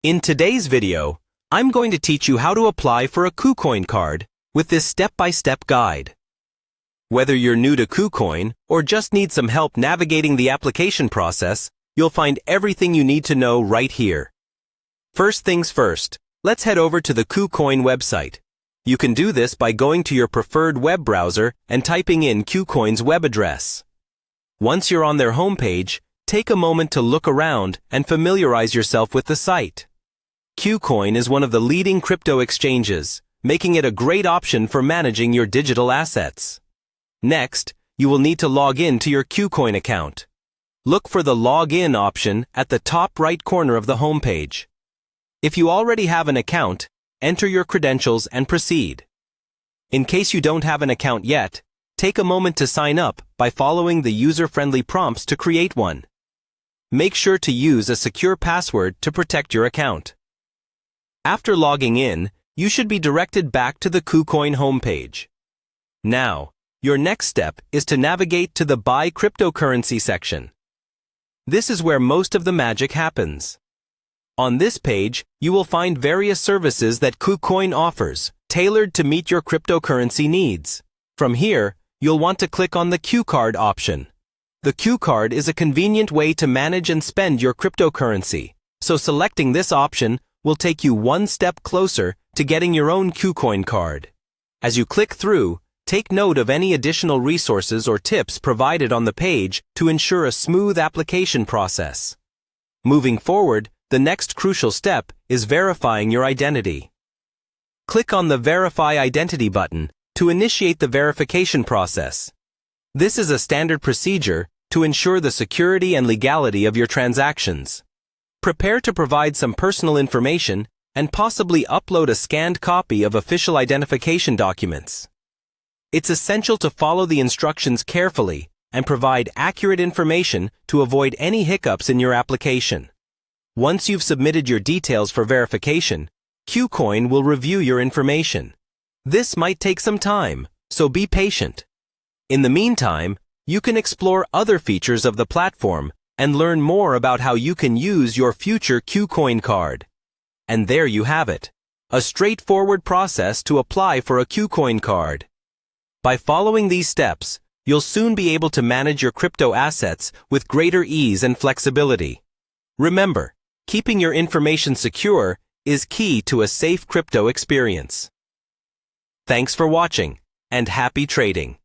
In today's video, I'm going to teach you how to apply for a Kucoin card with this step-by-step guide. Whether you're new to Kucoin or just need some help navigating the application process, you'll find everything you need to know right here. First things first, let's head over to the Kucoin website. You can do this by going to your preferred web browser and typing in Kucoin's web address. Once you're on their homepage, take a moment to look around and familiarize yourself with the site. Kucoin is one of the leading crypto exchanges, making it a great option for managing your digital assets. Next, you will need to log in to your Kucoin account. Look for the Login option at the top right corner of the homepage. If you already have an account, enter your credentials and proceed. In case you don't have an account yet, take a moment to sign up by following the user-friendly prompts to create one. Make sure to use a secure password to protect your account. After logging in, you should be directed back to the Kucoin homepage. Now, your next step is to navigate to the Buy Cryptocurrency section. This is where most of the magic happens. On this page, you will find various services that Kucoin offers, tailored to meet your cryptocurrency needs. From here, you'll want to click on the Q Card option. The Q Card is a convenient way to manage and spend your cryptocurrency, so selecting this option will take you one step closer to getting your own Kucoin card. As you click through, take note of any additional resources or tips provided on the page to ensure a smooth application process. Moving forward, the next crucial step is verifying your identity. Click on the Verify Identity button to initiate the verification process. This is a standard procedure to ensure the security and legality of your transactions. Prepare to provide some personal information and possibly upload a scanned copy of official identification documents. It's essential to follow the instructions carefully and provide accurate information to avoid any hiccups in your application. Once you've submitted your details for verification, Kucoin will review your information. This might take some time, so be patient. In the meantime, you can explore other features of the platform and learn more about how you can use your future Kucoin card. And there you have it, a straightforward process to apply for a Kucoin card. By following these steps, you'll soon be able to manage your crypto assets with greater ease and flexibility. Remember, keeping your information secure is key to a safe crypto experience. Thanks for watching, and happy trading.